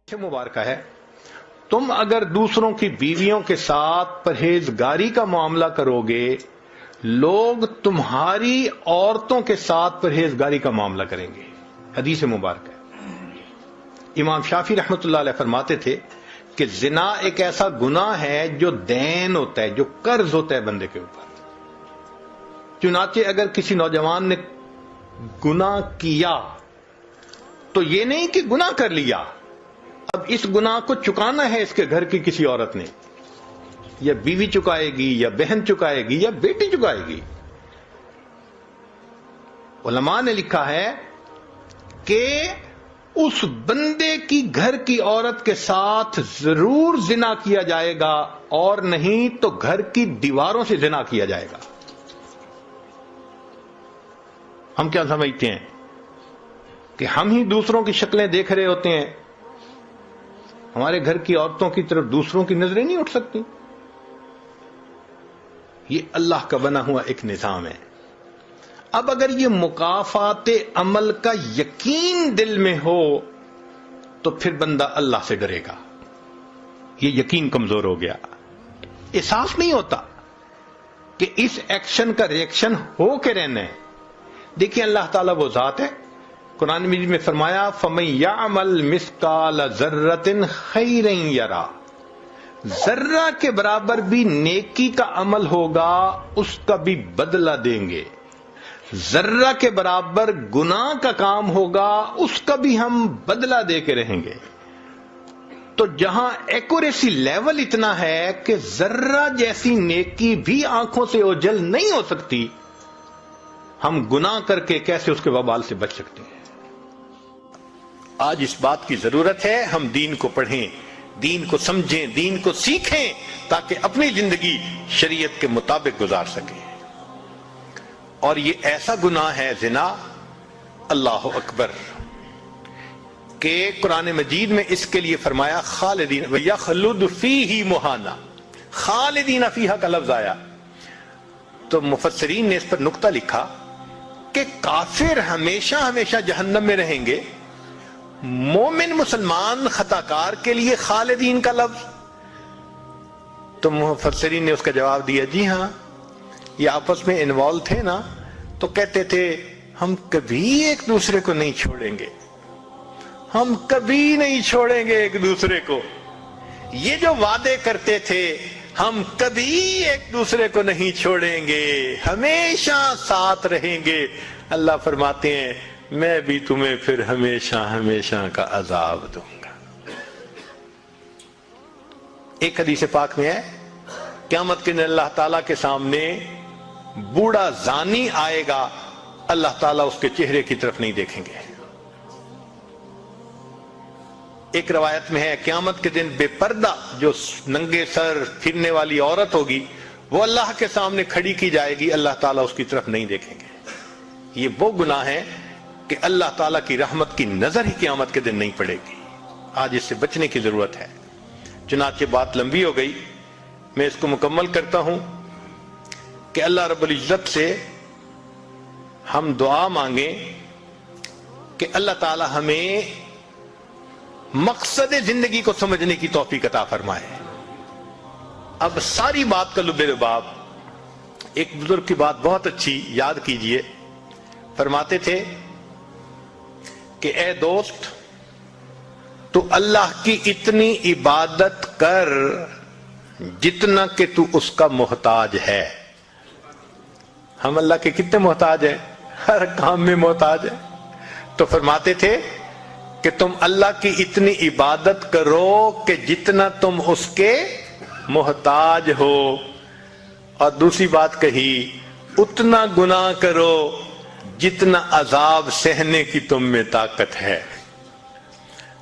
مبارکہ ہے، تم اگر دوسروں کی بیویوں کے ساتھ پرہیزگاری کا معاملہ کرو گے، لوگ تمہاری عورتوں کے ساتھ پرہیزگاری کا معاملہ کریں گے۔ حدیث مبارکہ ہے۔ امام شافعی رحمۃ اللہ علیہ فرماتے تھے کہ زنا ایک ایسا گناہ ہے جو دین ہوتا ہے، جو قرض ہوتا ہے بندے کے اوپر۔ چنانچہ اگر کسی نوجوان نے گناہ کیا تو یہ نہیں کہ گناہ کر لیا، اب اس گناہ کو چکانا ہے اس کے گھر کی کسی عورت نے، یا بیوی چکائے گی، یا بہن چکائے گی، یا بیٹی چکائے گی۔ علماء نے لکھا ہے کہ اس بندے کی گھر کی عورت کے ساتھ ضرور زنا کیا جائے گا، اور نہیں تو گھر کی دیواروں سے زنا کیا جائے گا۔ ہم کیا سمجھتے ہیں کہ ہم ہی دوسروں کی شکلیں دیکھ رہے ہوتے ہیں، ہمارے گھر کی عورتوں کی طرف دوسروں کی نظریں نہیں اٹھ سکتی؟ یہ اللہ کا بنا ہوا ایک نظام ہے۔ اب اگر یہ مکافات عمل کا یقین دل میں ہو تو پھر بندہ اللہ سے ڈرے گا۔ یہ یقین کمزور ہو گیا، احساس نہیں ہوتا کہ اس ایکشن کا ریئیکشن ہو کے رہنا ہے۔ دیکھیں اللہ تعالیٰ وہ ذات ہے، قرآن مجید میں فرمایا فَمَن يَعْمَلْ مِثْقَالَ ذَرَّةٍ خَيْرًا يَرَى، ذرہ کے برابر بھی نیکی کا عمل ہوگا اس کا بھی بدلہ دیں گے، ذرہ کے برابر گناہ کا کام ہوگا اس کا بھی ہم بدلہ دے کے رہیں گے۔ تو جہاں ایکوریسی لیول اتنا ہے کہ ذرہ جیسی نیکی بھی آنکھوں سے اوجھل نہیں ہو سکتی، ہم گناہ کر کے کیسے اس کے وبال سے بچ سکتے ہیں؟ آج اس بات کی ضرورت ہے ہم دین کو پڑھیں، دین کو سمجھیں، دین کو سیکھیں، تاکہ اپنی زندگی شریعت کے مطابق گزار سکیں۔ اور یہ ایسا گناہ ہے زنا، اللہ اکبر، کہ قرآن مجید میں اس کے لیے فرمایا خالدین وَيَخْلُدُ فِيهِ مُحَانًا، خالدین فیہا کا لفظ آیا تو مفسرین نے اس پر نقطہ لکھا کہ کافر ہمیشہ ہمیشہ جہنم میں رہیں گے، مومن مسلمان خطاکار کے لیے خالدین کا لفظ؟ تو مفسرین نے اس کا جواب دیا جی ہاں، یہ آپس میں انوالو تھے نا، تو کہتے تھے ہم کبھی ایک دوسرے کو نہیں چھوڑیں گے، ہم کبھی نہیں چھوڑیں گے ایک دوسرے کو۔ یہ جو وعدے کرتے تھے ہم کبھی ایک دوسرے کو نہیں چھوڑیں گے، ہمیشہ ساتھ رہیں گے، اللہ فرماتے ہیں میں بھی تمہیں پھر ہمیشہ ہمیشہ کا عذاب دوں گا۔ ایک حدیث پاک میں ہے قیامت کے دن اللہ تعالیٰ کے سامنے بوڑھا زانی آئے گا، اللہ تعالیٰ اس کے چہرے کی طرف نہیں دیکھیں گے۔ ایک روایت میں ہے قیامت کے دن بے پردہ جو ننگے سر پھرنے والی عورت ہوگی وہ اللہ کے سامنے کھڑی کی جائے گی، اللہ تعالیٰ اس کی طرف نہیں دیکھیں گے۔ یہ وہ گناہ ہے کہ اللہ تعالیٰ کی رحمت کی نظر ہی قیامت کے دن نہیں پڑے گی۔ آج اس سے بچنے کی ضرورت ہے۔ چنانچہ بات لمبی ہو گئی، میں اس کو مکمل کرتا ہوں کہ اللہ رب العزت سے ہم دعا مانگیں کہ اللہ تعالیٰ ہمیں مقصد زندگی کو سمجھنے کی توفیق عطا فرمائے۔ اب ساری بات کا لب لباب ایک بزرگ کی بات بہت اچھی یاد کیجئے، فرماتے تھے کہ اے دوست تو اللہ کی اتنی عبادت کر جتنا کہ تو اس کا محتاج ہے۔ ہم اللہ کے کتنے محتاج ہیں؟ ہر کام میں محتاج ہیں۔ تو فرماتے تھے کہ تم اللہ کی اتنی عبادت کرو کہ جتنا تم اس کے محتاج ہو، اور دوسری بات کہی اتنا گناہ کرو جتنا عذاب سہنے کی تم میں طاقت ہے۔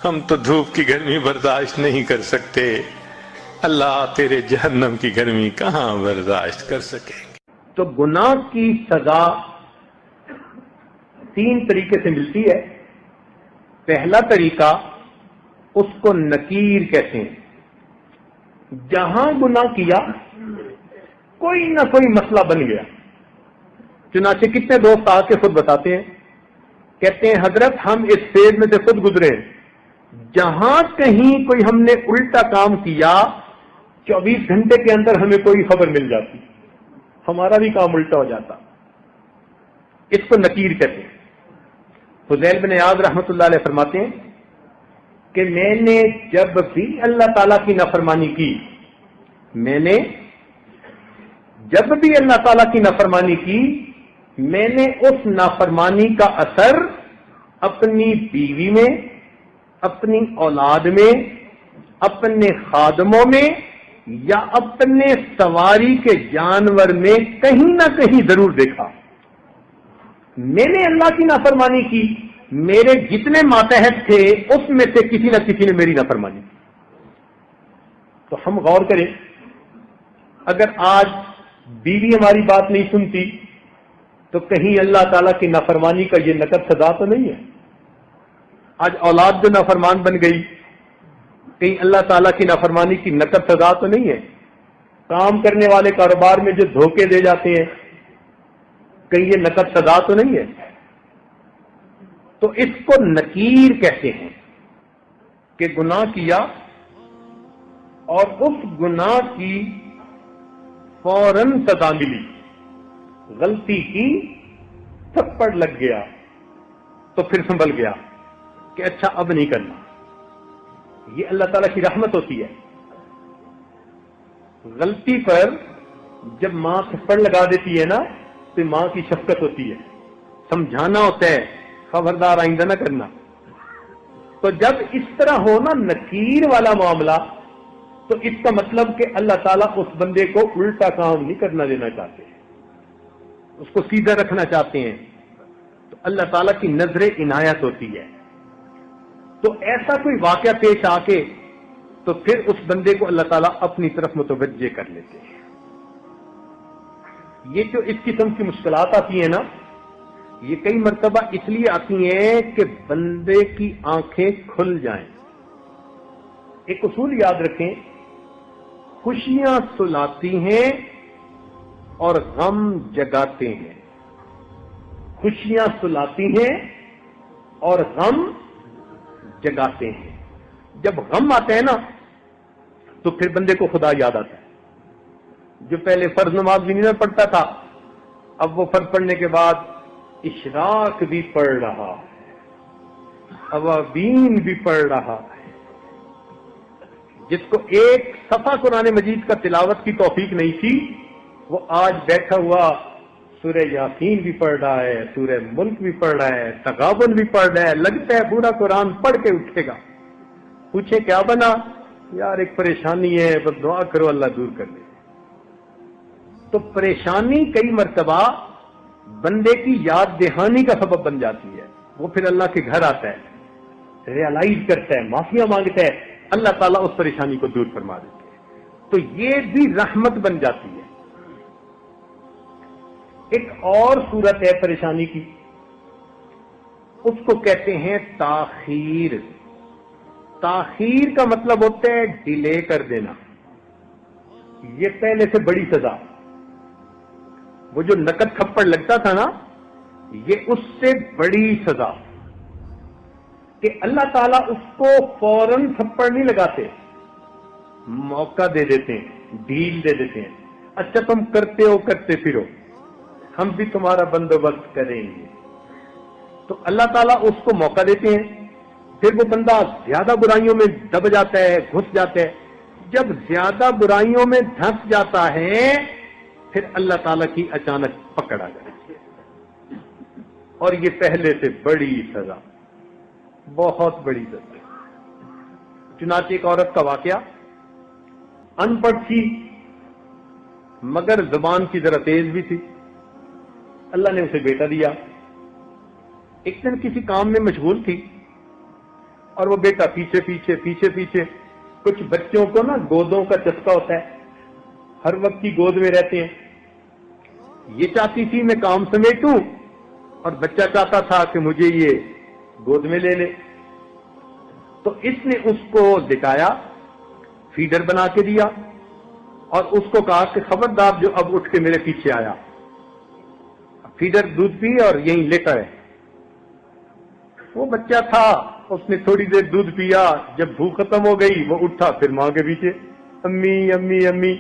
ہم تو دھوپ کی گرمی برداشت نہیں کر سکتے، اللہ تیرے جہنم کی گرمی کہاں برداشت کر سکیں گے؟ تو گناہ کی سزا تین طریقے سے ملتی ہے۔ پہلا طریقہ اس کو نکیر کہتے ہیں، جہاں گناہ کیا کوئی نہ کوئی مسئلہ بن گیا۔ چنانچہ کتنے دوست آ کے خود بتاتے ہیں، کہتے ہیں حضرت ہم اس فیز میں سے خود گزرے ہیں، جہاں کہیں کوئی ہم نے الٹا کام کیا 24 گھنٹے کے اندر ہمیں کوئی خبر مل جاتی، ہمارا بھی کام الٹا ہو جاتا. اس کو نکیر کہتے ہیں. فضیل بن عیاض رحمۃ اللہ علیہ فرماتے ہیں کہ میں نے جب بھی اللہ تعالیٰ کی نافرمانی کی، میں نے جب بھی اللہ تعالیٰ کی نافرمانی کی، میں نے اس نافرمانی کا اثر اپنی بیوی میں، اپنی اولاد میں، اپنے خادموں میں یا اپنے سواری کے جانور میں کہیں نہ کہیں ضرور دیکھا. میں نے اللہ کی نافرمانی کی، میرے جتنے ماتحت تھے اس میں سے کسی نہ کسی نے میری نافرمانی کی. تو ہم غور کریں، اگر آج بیوی ہماری بات نہیں سنتی تو کہیں اللہ تعالیٰ کی نافرمانی کا یہ نقد سزا تو نہیں ہے؟ آج اولاد جو نافرمان بن گئی، کہیں اللہ تعالیٰ کی نافرمانی کی نقد سزا تو نہیں ہے؟ کام کرنے والے کاروبار میں جو دھوکے دے جاتے ہیں، کہیں یہ نقد سزا تو نہیں ہے؟ تو اس کو نکیر کہتے ہیں کہ گناہ کیا اور اس گناہ کی فوراً سزا ملی. غلطی کی، تھپڑ لگ گیا تو پھر سنبھل گیا کہ اچھا اب نہیں کرنا. یہ اللہ تعالیٰ کی رحمت ہوتی ہے. غلطی پر جب ماں تھپڑ لگا دیتی ہے نا تو ماں کی شفقت ہوتی ہے، سمجھانا ہوتا ہے خبردار آئندہ نہ کرنا. تو جب اس طرح ہو نا نکیر والا معاملہ، تو اس کا مطلب کہ اللہ تعالیٰ اس بندے کو الٹا کام نہیں کرنا دینا چاہتے، اس کو سیدھا رکھنا چاہتے ہیں. تو اللہ تعالیٰ کی نظر عنایت ہوتی ہے. تو ایسا کوئی واقعہ پیش آ کے تو پھر اس بندے کو اللہ تعالیٰ اپنی طرف متوجہ کر لیتے ہیں. یہ جو اس قسم کی مشکلات آتی ہیں نا، یہ کئی مرتبہ اس لیے آتی ہیں کہ بندے کی آنکھیں کھل جائیں. ایک اصول یاد رکھیں، خوشیاں سلاتی ہیں اور غم جگاتے ہیں. خوشیاں سلاتی ہیں اور غم جگاتے ہیں. جب غم آتا ہے نا تو پھر بندے کو خدا یاد آتا ہے. جو پہلے فرض نماز بھی نہیں پڑھتا تھا، اب وہ فرض پڑھنے کے بعد اشراق بھی پڑھ رہا ہے، اوابین بھی پڑھ رہا ہے. جس کو ایک صفحہ قرآن مجید کا تلاوت کی توفیق نہیں تھی، وہ آج بیٹھا ہوا سورہ یاسین بھی پڑھ رہا ہے، سورہ ملک بھی پڑھ رہا ہے، تغابن بھی پڑھ رہا ہے. لگتا ہے پورا قرآن پڑھ کے اٹھے گا. پوچھے کیا بنا؟ یار ایک پریشانی ہے، بس دعا کرو اللہ دور کر دے. تو پریشانی کئی مرتبہ بندے کی یاد دہانی کا سبب بن جاتی ہے. وہ پھر اللہ کے گھر آتا ہے، ریئلائز کرتا ہے، معافیاں مانگتا ہے، اللہ تعالیٰ اس پریشانی کو دور فرما دیتے ہیں. تو یہ بھی رحمت بن جاتی ہے. ایک اور صورت ہے پریشانی کی، اس کو کہتے ہیں تاخیر. تاخیر کا مطلب ہوتا ہے ڈیلے کر دینا. یہ پہلے سے بڑی سزا. وہ جو نقد تھپڑ لگتا تھا نا، یہ اس سے بڑی سزا کہ اللہ تعالیٰ اس کو فوراً تھپڑ نہیں لگاتے، موقع دے دیتے ہیں، ڈھیل دے دیتے ہیں. اچھا تم کرتے ہو، کرتے پھرو، ہم بھی تمہارا بندوبست کریں گے. تو اللہ تعالیٰ اس کو موقع دیتے ہیں. پھر وہ بندہ زیادہ برائیوں میں دب جاتا ہے، گھس جاتا ہے. جب زیادہ برائیوں میں دھنس جاتا ہے پھر اللہ تعالیٰ کی اچانک پکڑ آ جاتی ہے. اور یہ پہلے سے بڑی سزا، بہت بڑی سزا. چنانچہ ایک عورت کا واقعہ، ان پڑھ تھی مگر زبان کی ذرا تیز بھی تھی. اللہ نے اسے بیٹا دیا. ایک دن کسی کام میں مشغول تھی اور وہ بیٹا پیچھے پیچھے پیچھے پیچھے. کچھ بچوں کو نا گودوں کا چسکا ہوتا ہے، ہر وقت کی گود میں رہتے ہیں. یہ چاہتی تھی میں کام سمیٹوں اور بچہ چاہتا تھا کہ مجھے یہ گود میں لے لے. تو اس نے اس کو دکھایا، فیڈر بنا کے دیا اور اس کو کہا کہ خبردار جو اب اٹھ کے میرے پیچھے آیا. فیڈر دودھ پی اور یہیں لیٹا ہے. وہ بچہ تھا، اس نے تھوڑی دیر دودھ پیا، جب بھوک ختم ہو گئی وہ اٹھا، پھر ماں کے پیچھے امی امی امی.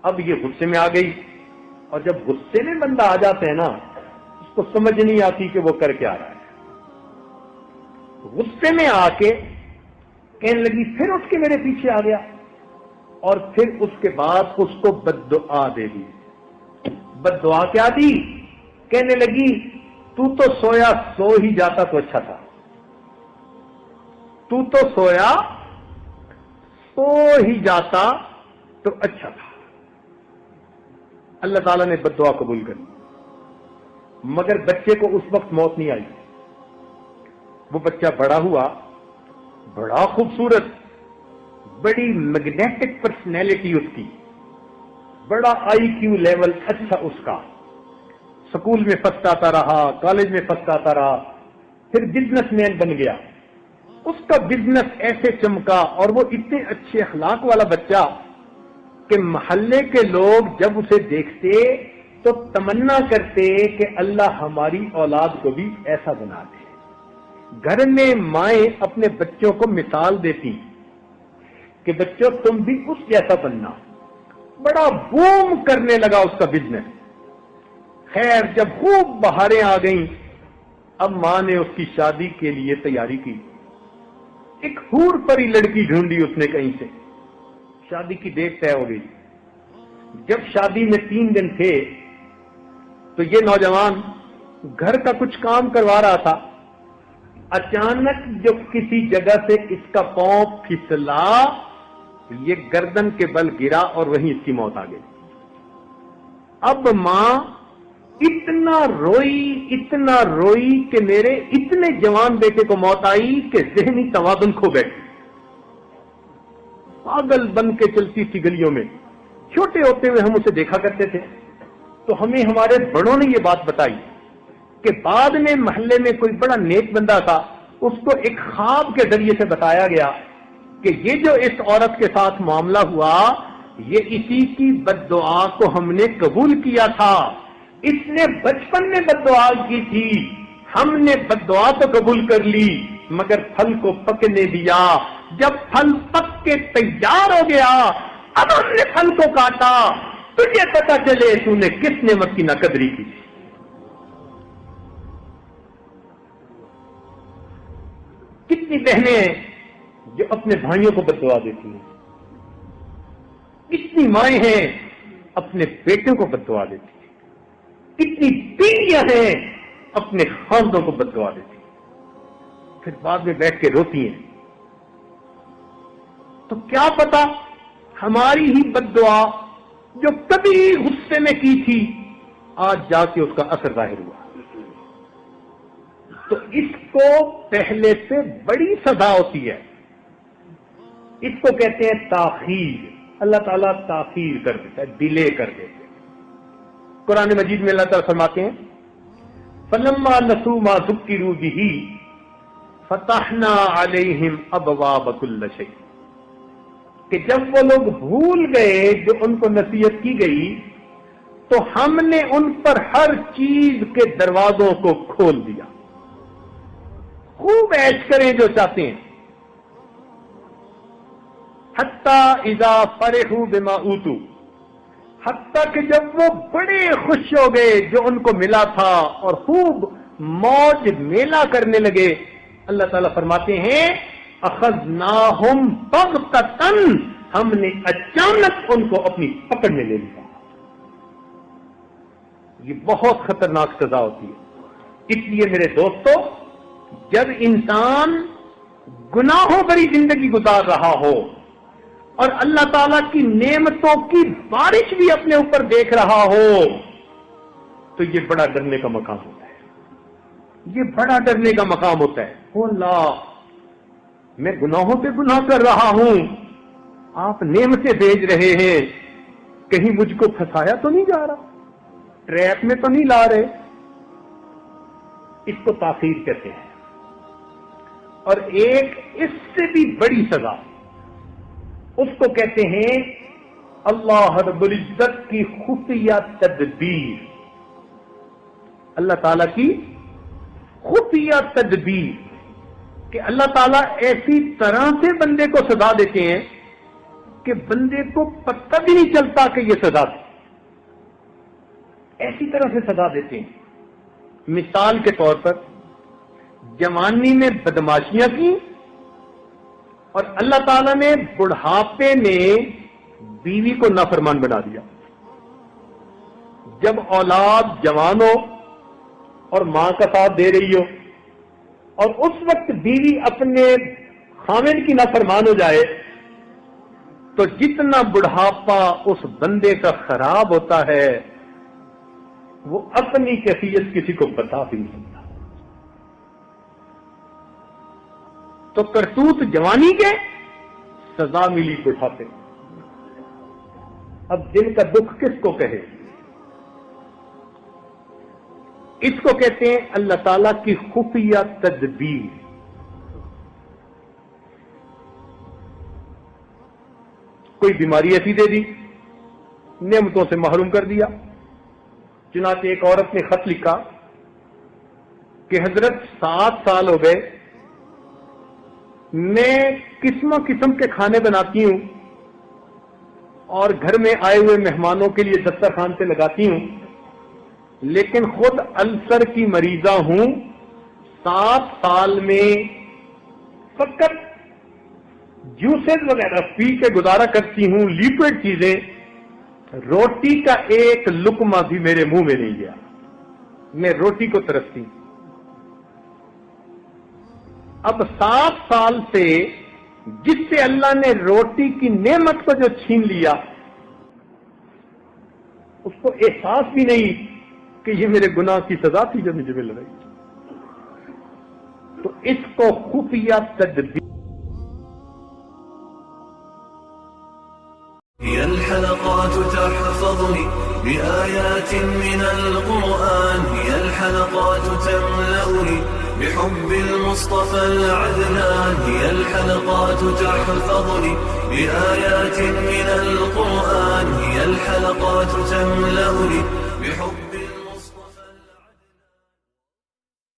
اب یہ غصے میں آ گئی، اور جب غصے میں بندہ آ جاتا ہے نا، اس کو سمجھ نہیں آتی کہ وہ کر کیا رہا ہے. غصے میں آ کے کہنے لگی، پھر اٹھ کے میرے پیچھے آ گیا، اور پھر اس کے بعد اس کو بد دعا دے دی. بد دعا کیا دی؟ کہنے لگی تو تو سویا سو ہی جاتا تو اچھا تھا، تو تو سویا سو ہی جاتا تو اچھا تھا. اللہ تعالیٰ نے بد دعا قبول کر لی، مگر بچے کو اس وقت موت نہیں آئی. وہ بچہ بڑا ہوا، بڑا خوبصورت، بڑی میگنیٹک پرسنالٹی اس کی، بڑا آئی کیو لیول اچھا اس کا، سکول میں فرسٹ آتا رہا، کالج میں فرسٹ آتا رہا، پھر بزنس مین بن گیا. اس کا بزنس ایسے چمکا، اور وہ اتنے اچھے اخلاق والا بچہ کہ محلے کے لوگ جب اسے دیکھتے تو تمنا کرتے کہ اللہ ہماری اولاد کو بھی ایسا بنا دے. گھر میں مائیں اپنے بچوں کو مثال دیتی کہ بچوں تم بھی اس جیسا بننا. بڑا بوم کرنے لگا اس کا بزنس. خیر جب خوب بہاریں آ گئیں، اب ماں نے اس کی شادی کے لیے تیاری کی. ایک حور پری لڑکی ڈھونڈی اس نے کہیں سے، شادی کی ڈیٹ طے ہو گئی. جب شادی میں 3 دن تھے تو یہ نوجوان گھر کا کچھ کام کروا رہا تھا. اچانک جو کسی جگہ سے اس کا پاؤں پھسلا، یہ گردن کے بل گرا اور وہیں اس کی موت آ گئی. اب ماں اتنا روئی کہ میرے اتنے جوان بیٹے کو موت آئی کہ ذہنی توازن کھو بیٹھی. پاگل بن کے چلتی تھی گلیوں میں. چھوٹے ہوتے ہوئے ہم اسے دیکھا کرتے تھے تو ہمیں ہمارے بڑوں نے یہ بات بتائی کہ بعد میں محلے میں کوئی بڑا نیک بندہ تھا، اس کو ایک خواب کے ذریعے سے بتایا گیا کہ یہ جو اس عورت کے ساتھ معاملہ ہوا، یہ اسی کی بد دعا کو ہم نے قبول کیا تھا. اس نے بچپن میں بد دعا کی تھی، ہم نے بد دعا تو قبول کر لی مگر پھل کو پکنے دیا. جب پھل پک کے تیار ہو گیا، اب ہم نے پھل کو کاٹا، تجھے پتا چلے تو نے کس نعمت کی ناقدری کی. کتنی بہنیں ہیں جو اپنے بھائیوں کو بد دعا دیتی ہیں، کتنی مائیں ہیں اپنے بیٹوں کو بد دعا دیتی ہیں، کتنی بیویاں ہیں اپنے خاندوں کو بد دعا دیتی ہیں، پھر بعد میں بیٹھ کے روتی ہیں. تو کیا پتا ہماری ہی بد دعا جو کبھی غصے میں کی تھی آج جا کے اس کا اثر ظاہر ہوا. تو اس کو پہلے سے بڑی سزا ہوتی ہے. اس کو کہتے ہیں تاخیر. اللہ تعالیٰ تاخیر کر دیتا ہے، ڈیلے کر دیتے. قرآن مجید میں اللہ تعالیٰ فرماتے ہیں فَلَمَّا نَسُوا مَا ذُكِّرُوا بِهِ فَتَحْنَا عَلَيْهِمْ أَبْوَابَ كُلِّ شَيْءٍ، کہ جب وہ لوگ بھول گئے جو ان کو نصیحت کی گئی تو ہم نے ان پر ہر چیز کے دروازوں کو کھول دیا. خوب عیش کریں جو چاہتے ہیں. حتی اذا فرحوا بما اوتوا، حتیٰ کہ جب وہ بڑے خوش ہو گئے جو ان کو ملا تھا اور خوب موج میلہ کرنے لگے، اللہ تعالیٰ فرماتے ہیں اخذناہم بغتۃ، ہم نے اچانک ان کو اپنی پکڑ میں لے لیا. یہ بہت خطرناک سزا ہوتی ہے. اس لیے میرے دوستو، جب انسان گناہوں بھری زندگی گزار رہا ہو اور اللہ تعالیٰ کی نعمتوں کی بارش بھی اپنے اوپر دیکھ رہا ہو تو یہ بڑا ڈرنے کا مقام ہوتا ہے. یہ بڑا ڈرنے کا مقام ہوتا ہے. او اللہ، میں گناہوں پہ گناہ کر رہا ہوں، آپ نعمتیں بھیج رہے ہیں، کہیں مجھ کو پھنسایا تو نہیں جا رہا، ٹریپ میں تو نہیں لا رہے. اس کو تاخیر کہتے ہیں. اور ایک اس سے بھی بڑی سزا، اس کو کہتے ہیں اللہ رب العزت کی خفیہ تدبیر. اللہ تعالی کی خفیہ تدبیر. کہ اللہ تعالیٰ ایسی طرح سے بندے کو سزا دیتے ہیں کہ بندے کو پتہ بھی نہیں چلتا کہ یہ سزا تھی، ایسی طرح سے سزا دیتے ہیں۔ مثال کے طور پر جوانی میں بدماشیاں کی اور اللہ تعالیٰ نے بڑھاپے میں بیوی کو نافرمان بنا دیا۔ جب اولاد جوان ہو اور ماں کا ساتھ دے رہی ہو اور اس وقت بیوی اپنے خاوند کی نافرمان ہو جائے تو جتنا بڑھاپا اس بندے کا خراب ہوتا ہے وہ اپنی کیفیت کسی کو بتا بھی نہیں سکتا۔ تو کرتوت جوانی کے، سزا ملی بڑھاپے۔ اب دل کا دکھ کس کو کہے؟ اس کو کہتے ہیں اللہ تعالی کی خفیہ تدبیر۔ کوئی بیماری ایسی دے دی، نعمتوں سے محروم کر دیا۔ چنانچہ ایک عورت نے خط لکھا کہ حضرت 7 سال ہو گئے، میں قسم قسم کے کھانے بناتی ہوں اور گھر میں آئے ہوئے مہمانوں کے لیے دسترخوان سے لگاتی ہوں، لیکن خود السر کی مریضہ ہوں۔ 7 سال میں فقط جوسز وغیرہ پی کے گزارا کرتی ہوں، لیکوڈ چیزیں، روٹی کا ایک لقمہ بھی میرے منہ میں نہیں گیا، میں روٹی کو ترستی ہوں۔ اب 7 سال سے جس سے اللہ نے روٹی کی نعمت کو جو چھین لیا، اس کو احساس بھی نہیں کہ یہ میرے گناہ کی سزا تھی جو مجھے مل رہی۔ تو اس کو خفیہ تدبیر۔ هي الحلقات تحفظني بآيات من القرآن، هي الحلقات تملأني بحب المصطفى العدنان، هي الحلقات تحفظني بآيات من القرآن، هي الحلقات تملأني بحب